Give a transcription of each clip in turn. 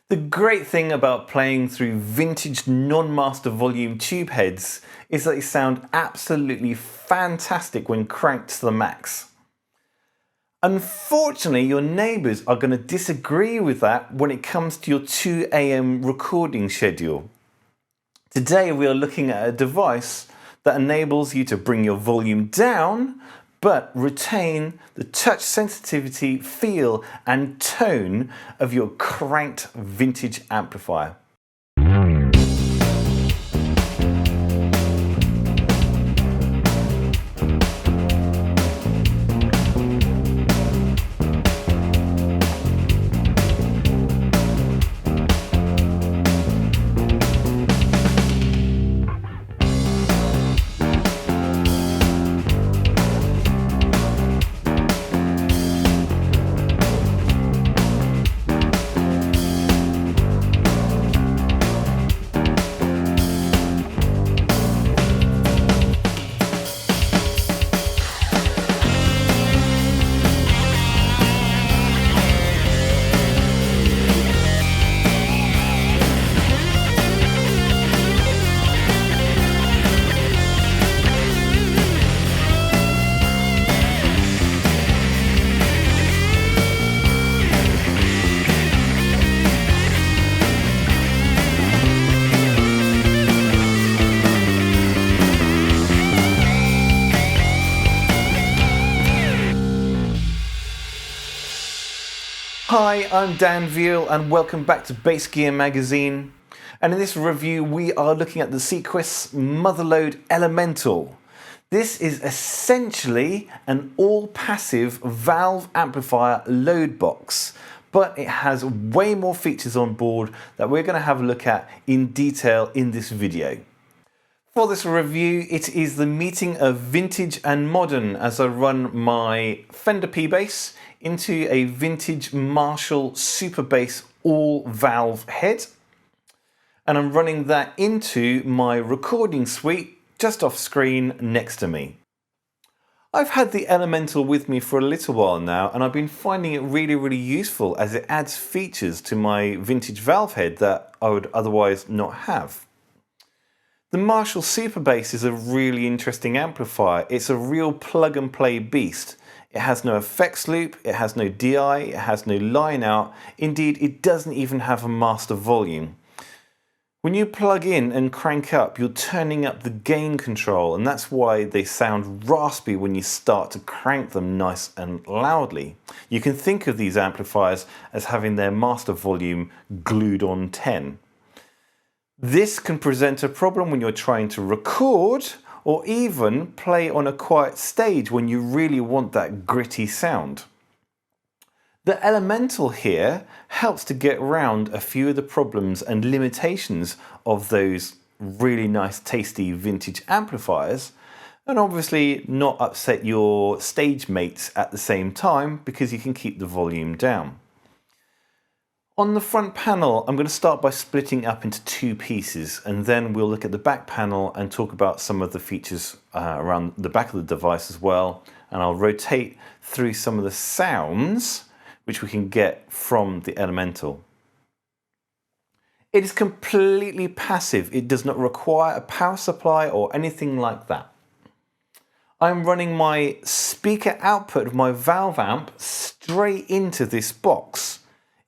The great thing about playing through vintage non-master volume tube heads is that they sound absolutely fantastic when cranked to the max. Unfortunately, your neighbours are going to disagree with that when it comes to your 2 AM recording schedule. Today we are looking at a device that enables you to bring your volume down but retain the touch sensitivity, feel and tone of your cranked vintage amplifier. Hi, I'm Dan Veal and welcome back to Bass Gear Magazine. And in this review we are looking at the Sequis Motherload Elemental. This is essentially an all-passive valve amplifier load box, but it has way more features on board that we're going to have a look at in detail in this video. For this review, it is the meeting of vintage and modern as I run my Fender P-Bass into a vintage Marshall Super Bass all valve head, and I'm running that into my recording suite just off screen next to me. I've had the Elemental with me for a little while now and I've been finding it really useful as it adds features to my vintage valve head that I would otherwise not have. The Marshall Super Bass is a really interesting amplifier. It's a real plug and play beast. It has no effects loop, it has no DI, it has no line out. Indeed, it doesn't even have a master volume. When you plug in and crank up, you're turning up the gain control, and that's why they sound raspy when you start to crank them nice and loudly. You can think of these amplifiers as having their master volume glued on 10. This can present a problem when you're trying to record or even play on a quiet stage when you really want that gritty sound. The Elemental here helps to get around a few of the problems and limitations of those really nice tasty vintage amplifiers, and obviously not upset your stage mates at the same time because you can keep the volume down. On the front panel, I'm going to start by splitting up into two pieces, and then we'll look at the back panel and talk about some of the features around the back of the device as well. And I'll rotate through some of the sounds which we can get from the Elemental. It is completely passive. It does not require a power supply or anything like that. I'm running my speaker output of my valve amp straight into this box.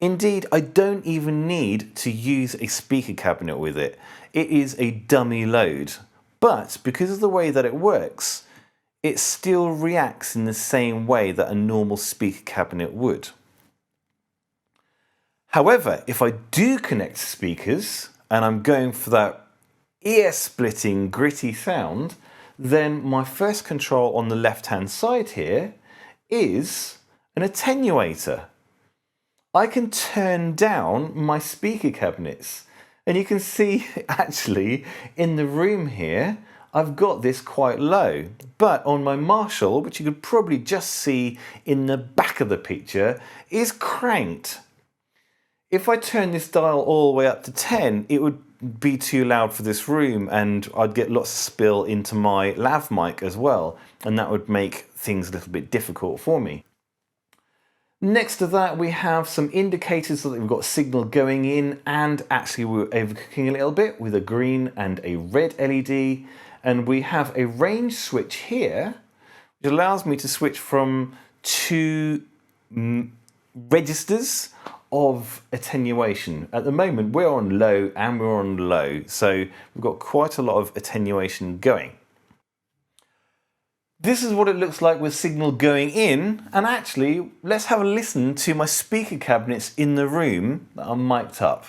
Indeed, I don't even need to use a speaker cabinet with it. It is a dummy load. But because of the way that it works, it still reacts in the same way that a normal speaker cabinet would. However, if I do connect speakers and I'm going for that ear-splitting gritty sound, then my first control on the left-hand side here is an attenuator. I can turn down my speaker cabinets, and you can see actually in the room here I've got this quite low, but on my Marshall, which you could probably just see in the back of the picture, is cranked. If I turn this dial all the way up to 10, it would be too loud for this room and I'd get lots of spill into my lav mic as well, and that would make things a little bit difficult for me. Next to that, we have some indicators that we've got signal going in, and actually we're overcooking a little bit with a green and a red LED. And we have a range switch here, which allows me to switch from two registers of attenuation. At the moment, we're on low and we're on low, so we've got quite a lot of attenuation going. This is what it looks like with signal going in, and actually, let's have a listen to my speaker cabinets in the room that are mic'd up.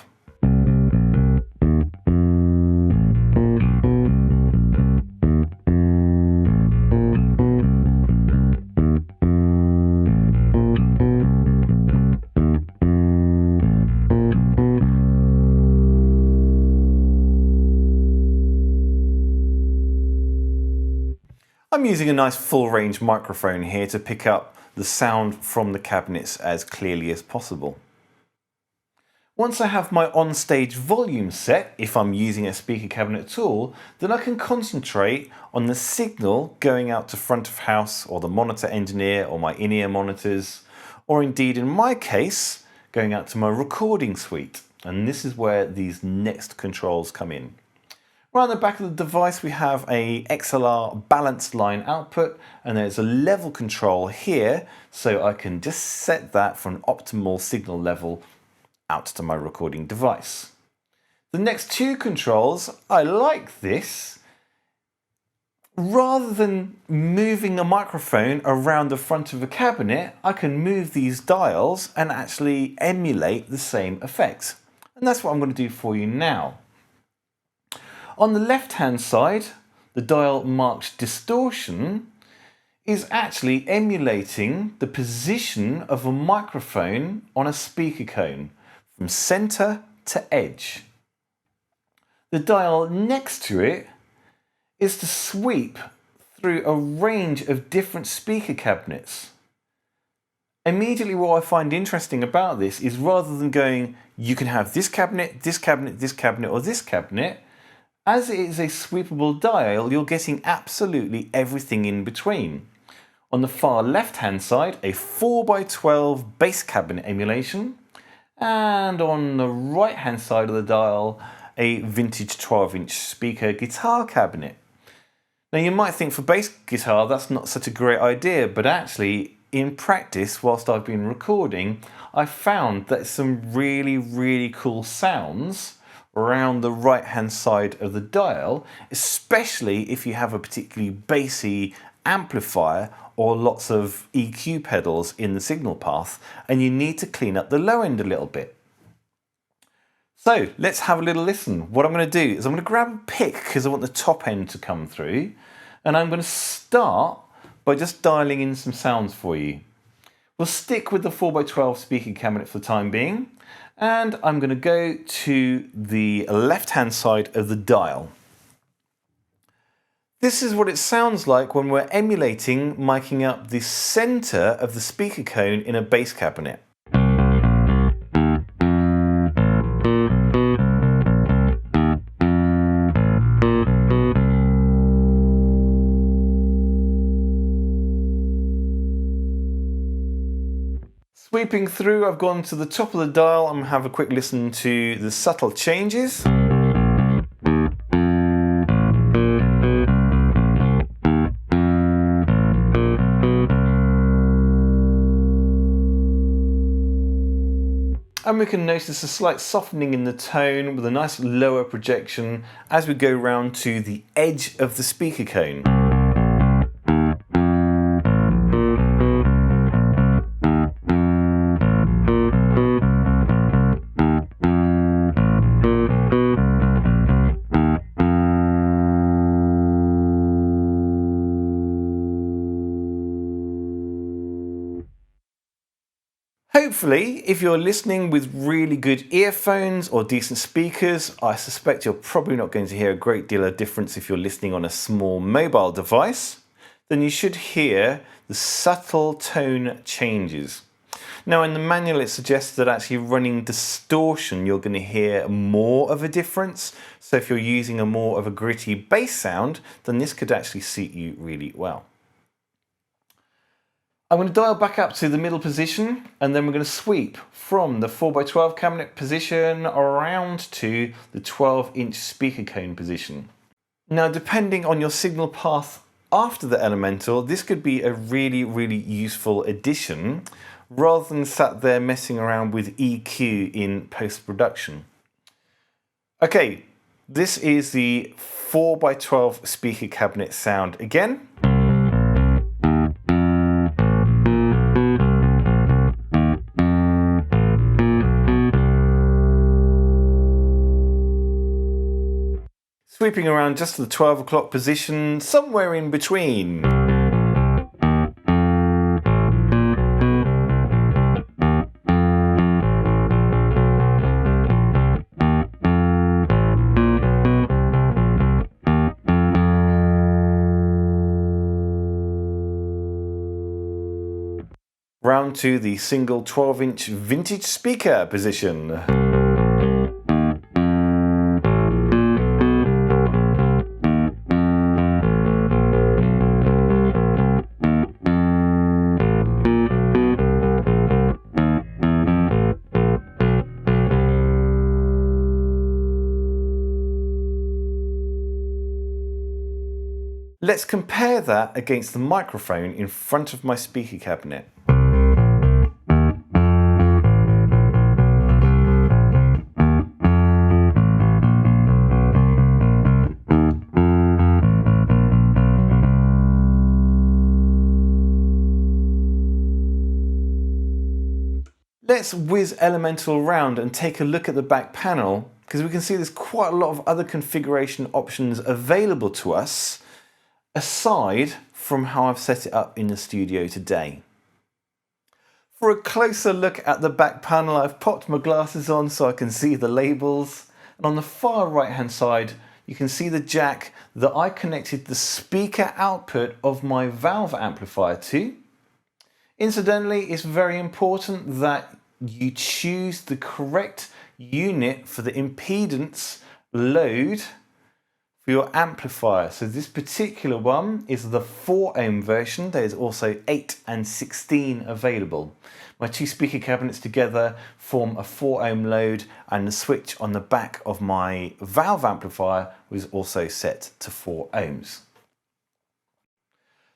I'm using a nice full range microphone here to pick up the sound from the cabinets as clearly as possible. Once I have my on-stage volume set, if I'm using a speaker cabinet at all, then I can concentrate on the signal going out to front of house or the monitor engineer or my in-ear monitors, or indeed in my case, going out to my recording suite. And this is where these next controls come in. Right on the back of the device we have a XLR balanced line output, and there's a level control here, so I can just set that for an optimal signal level out to my recording device. The next two controls, I like this. Rather than moving a microphone around the front of a cabinet, I can move these dials and actually emulate the same effects. And that's what I'm going to do for you now. On the left-hand side, the dial marked distortion is actually emulating the position of a microphone on a speaker cone from center to edge. The dial next to it is to sweep through a range of different speaker cabinets. Immediately what I find interesting about this is rather than going, you can have this cabinet, this cabinet, this cabinet, or this cabinet, as it is a sweepable dial, you're getting absolutely everything in between. On the far left-hand side, a 4x12 bass cabinet emulation, and on the right-hand side of the dial, a vintage 12-inch speaker guitar cabinet. Now you might think for bass guitar that's not such a great idea, but actually in practice, whilst I've been recording, I found that some really cool sounds around the right hand side of the dial, especially if you have a particularly bassy amplifier or lots of EQ pedals in the signal path and you need to clean up the low end a little bit. So let's have a little listen. What I'm going to do is I'm going to grab a pick because I want the top end to come through, and I'm going to start by just dialing in some sounds for you. We'll stick with the 4x12 speaker cabinet for the time being, and I'm going to go to the left-hand side of the dial. This is what it sounds like when we're emulating miking up the center of the speaker cone in a bass cabinet. Sweeping through, I've gone to the top of the dial and have a quick listen to the subtle changes. And we can notice a slight softening in the tone with a nice lower projection as we go round to the edge of the speaker cone. Hopefully, if you're listening with really good earphones or decent speakers, I suspect you're probably not going to hear a great deal of difference if you're listening on a small mobile device, then you should hear the subtle tone changes. Now in the manual it suggests that actually running distortion you're going to hear more of a difference, so if you're using a more of a gritty bass sound, then this could actually suit you really well. I'm going to dial back up to the middle position, and then we're going to sweep from the 4x12 cabinet position around to the 12-inch speaker cone position. Now, depending on your signal path after the Elemental, this could be a really useful addition rather than sat there messing around with EQ in post-production. Okay, this is the 4x12 speaker cabinet sound again. Sweeping around just to the 12 o'clock position, somewhere in between. Round to the single 12-inch vintage speaker position. Let's compare that against the microphone in front of my speaker cabinet. Let's whiz Elemental around and take a look at the back panel, because we can see there's quite a lot of other configuration options available to us aside from how I've set it up in the studio today. For a closer look at the back panel, I've popped my glasses on so I can see the labels, and on the far right hand side you can see the jack that I connected the speaker output of my valve amplifier to. Incidentally, it's very important that you choose the correct unit for the impedance load for your amplifier. So this particular one is the 4 ohm version. There's also 8 and 16 available. My two speaker cabinets together form a 4 ohm load, and the switch on the back of my valve amplifier was also set to 4 ohms.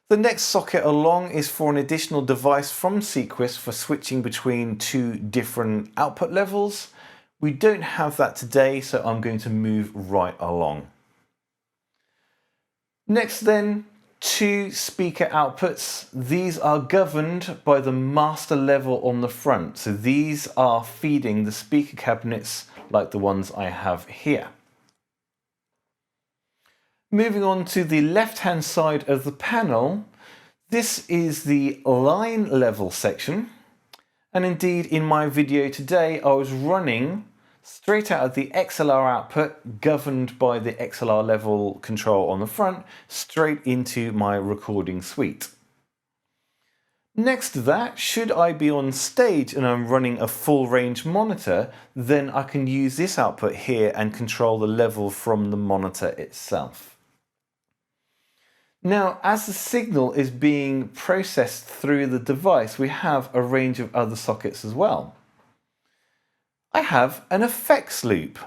The next socket along is for an additional device from Sequest for switching between two different output levels. We don't have that today, so I'm going to move right along. Next then, two speaker outputs. These are governed by the master level on the front. So these are feeding the speaker cabinets like the ones I have here. Moving on to the left-hand side of the panel, this is the line level section. And indeed, in my video today, I was running straight out of the XLR output, governed by the XLR level control on the front, straight into my recording suite. Next to that, should I be on stage and I'm running a full range monitor, then I can use this output here and control the level from the monitor itself. Now, as the signal is being processed through the device, we have a range of other sockets as well. I have an effects loop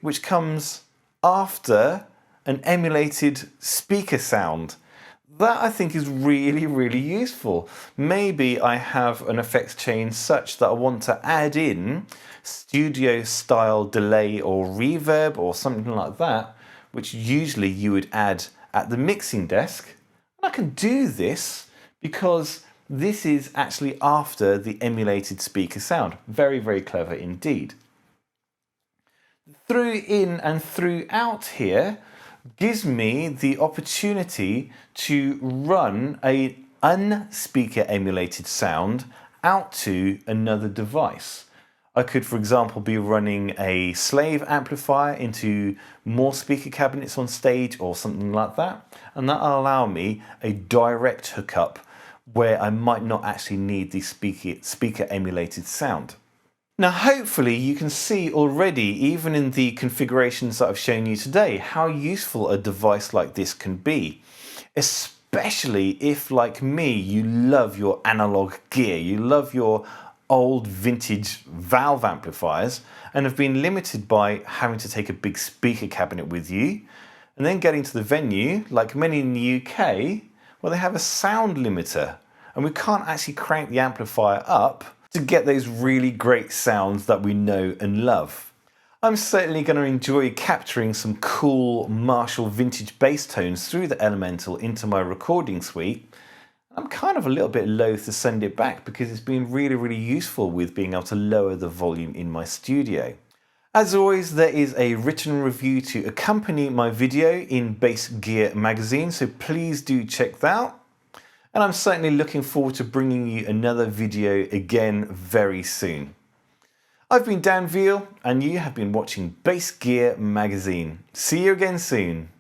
which comes after an emulated speaker sound. That I think is really useful. Maybe I have an effects chain such that I want to add in studio style delay or reverb or something like that, which usually you would add at the mixing desk. And I can do this because this is actually after the emulated speaker sound. Very clever indeed. Through in and through out here gives me the opportunity to run a unspeaker emulated sound out to another device. I could, for example, be running a slave amplifier into more speaker cabinets on stage or something like that, and that'll allow me a direct hookup where I might not actually need the speaker emulated sound. Now hopefully you can see already, even in the configurations that I've shown you today, how useful a device like this can be, especially especially if, like me, you love your analog gear, you love your old vintage valve amplifiers and have been limited by having to take a big speaker cabinet with you and then getting to the venue, like many in the UK, well, they have a sound limiter and we can't actually crank the amplifier up to get those really great sounds that we know and love. I'm certainly going to enjoy capturing some cool Marshall vintage bass tones through the Elemental into my recording suite. I'm kind of a little bit loath to send it back because it's been really useful with being able to lower the volume in my studio. As always, there is a written review to accompany my video in Bass Gear magazine, so please do check that out. And I'm certainly looking forward to bringing you another video again very soon. I've been Dan Veal and you have been watching Bass Gear magazine. See you again soon.